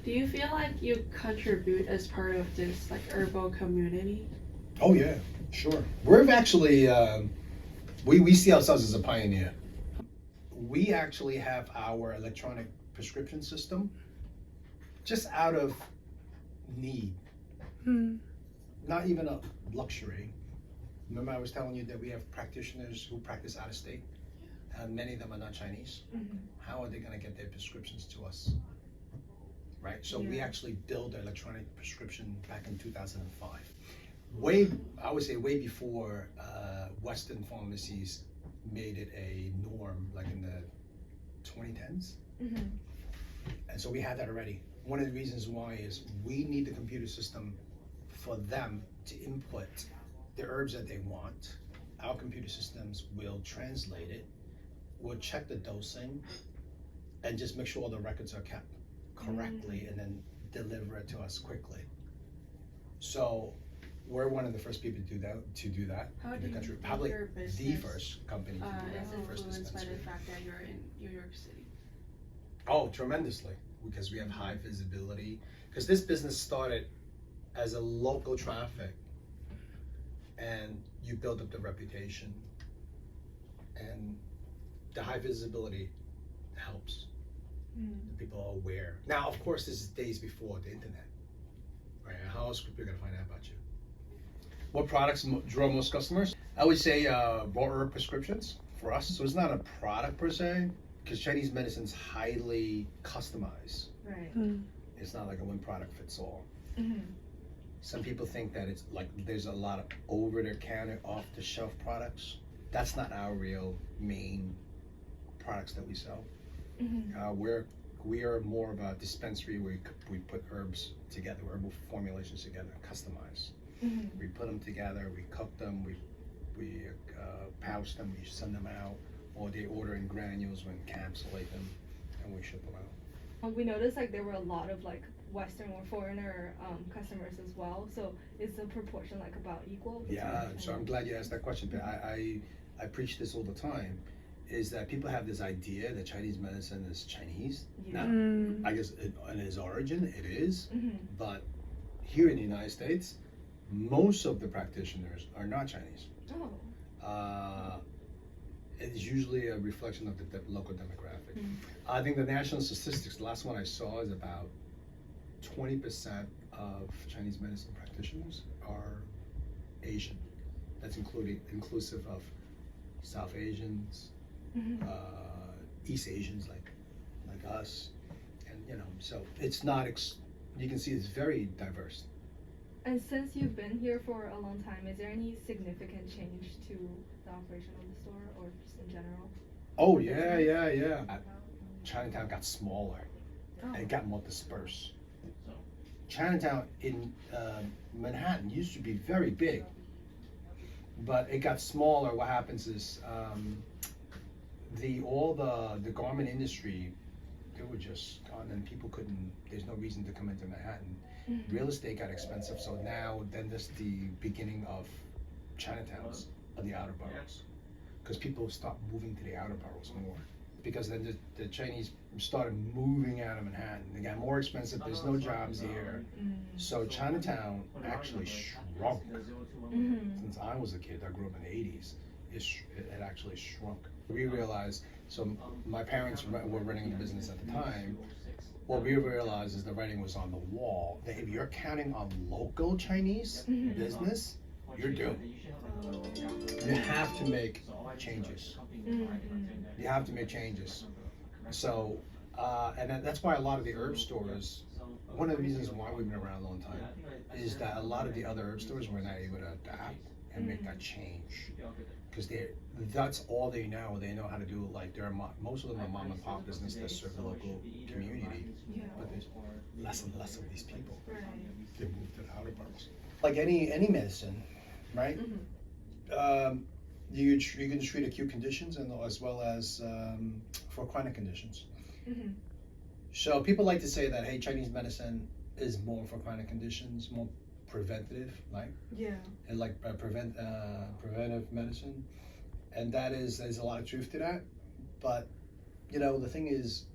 Do you feel like you contribute as part of this like herbal community? Oh yeah, sure. We're actually we see ourselves as a pioneer. We actually have our electronic prescription system just out of need, Hmm. not even a luxury. Remember, I was telling you that we have practitioners who practice out of state, and many of them are not Chinese. How are they going to get their prescriptions to us? Right? So we Yeah. actually built an electronic prescription back in 2005. Way, I would say, way before Western pharmacies made it a norm, like in the 2010s. And so we had that already. One of the reasons why is we need the computer system for them to input the herbs that they want. Our computer systems will translate it, will check the dosing, and just make sure all the records are kept correctly, and then deliver it to us quickly. So we're one of the first people to do that How in do the you country. think Probably your the business first company to do that, is the first influenced by the dispensary. fact that you're in New York City? Oh, tremendously, because we have high visibility. Because this business started as a local traffic, and you build up the reputation, and the high visibility helps. The people are aware. Now, of course, this is days before the internet, right? How else are people gonna find out about you? What products draw most customers? I would say raw herb prescriptions for us. So it's not a product per se, because Chinese medicine is highly customized. Right. It's not like a one product fits all. Some people think that it's like there's a lot of over the counter, off the shelf products. That's not our real main products that we sell. We are more of a dispensary where we put herbs together, herbal formulations together, customized. We put them together, we cook them, we pouch them, we send them out, or they order in granules, we encapsulate them, and we ship them out. We noticed like there were a lot of like Western or foreigner customers as well. So is the proportion like about equal? Yeah, so I'm glad you asked that question. But I preach this all the time, is that people have this idea that Chinese medicine is Chinese. Yeah. Now, I guess in its origin it is, but here in the United States, most of the practitioners are not Chinese. It's usually a reflection of the local demographic. I think the national statistics, the last one I saw, is about 20% of Chinese medicine practitioners are Asian. That's inclusive of South Asians, East Asians like us, and so it's not. You can see it's very diverse. And since you've been here for a long time, is there any significant change to the operation of the store or just in general? Oh yeah. Chinatown got smaller. Oh. It got more dispersed. Chinatown in Manhattan used to be very big, but it got smaller. What happens is all the garment industry, they were just gone, and people couldn't. There's no reason to come into Manhattan. Real estate got expensive, so now then this the beginning of Chinatowns of the outer boroughs, because people stopped moving to the outer boroughs more. Because then the Chinese started moving out of Manhattan. They got more expensive. There's no jobs here, so Chinatown actually shrunk. Since I was a kid, I grew up in the '80s. It actually shrunk. We realized. So my parents were running the business at the time. What we realized is the writing was on the wall. That if you're counting on local Chinese business, you're doomed. You have to make changes. You have to make changes. So, and that's why a lot of the herb stores, one of the reasons why we've been around a long time, is that a lot of the other herb stores were not able to adapt and make that change. Because that's all they know. They know how to do it. Like most of them are mom and pop business that serve the local community, but there's less and less of these people. They move to the outer boroughs. Like any medicine, right? You can treat acute conditions and as well as for chronic conditions. So people like to say that, hey, Chinese medicine is more for chronic conditions, more preventative, like and like preventive medicine, and there's a lot of truth to that. But the thing is,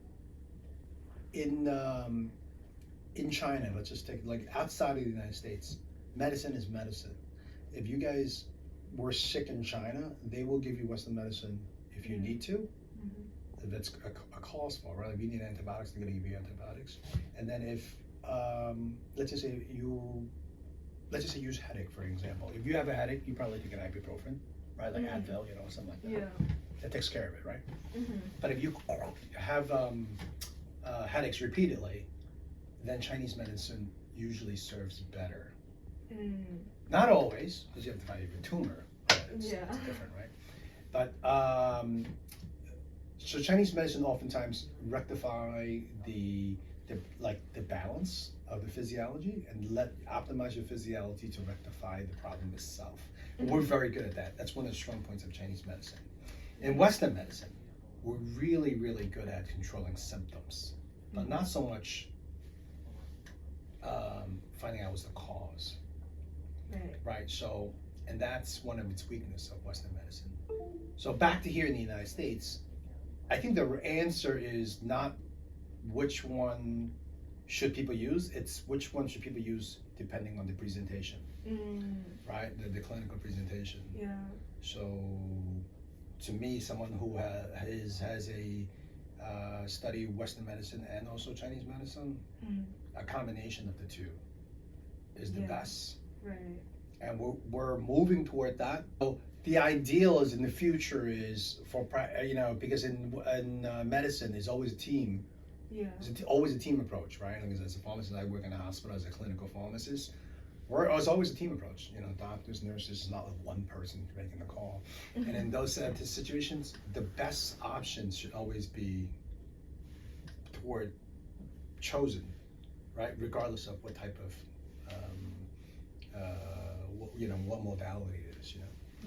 in in China, let's just take like outside of the United States, medicine is medicine. If you guys were sick in China, they will give you Western medicine if you need to. That's a cause for, right? If you need antibiotics, they're going to give you antibiotics. And then if let's just say you use headache for example. If you have a headache, you probably take an ibuprofen, right? Like Advil, something like that. Yeah. That takes care of it, right? But if you have headaches repeatedly, then Chinese medicine usually serves better. Not always, because you have to find your tumor. It's different, right? But so Chinese medicine oftentimes rectify the balance of the physiology and optimize your physiology to rectify the problem itself. And we're very good at that. That's one of the strong points of Chinese medicine. In Western medicine, we're really, really good at controlling symptoms, but not so much finding out what's the cause. Right. So, and that's one of its weaknesses of Western medicine. So back to here in the United States, I think the answer is not which one should people use, it's which one should people use depending on the presentation, right? The clinical presentation. Yeah. So to me, someone who has a study Western medicine and also Chinese medicine, a combination of the two is the best. Right. And we're moving toward that. So the ideal is in the future is for, because in medicine there's always a team. Yeah. There's always a team approach, right? Because as a pharmacist, I work in a hospital as a clinical pharmacist. It's always a team approach. Doctors, nurses, it's not like one person making the call. And in those situations, the best options should always be chosen, right? Regardless of what type of, what modality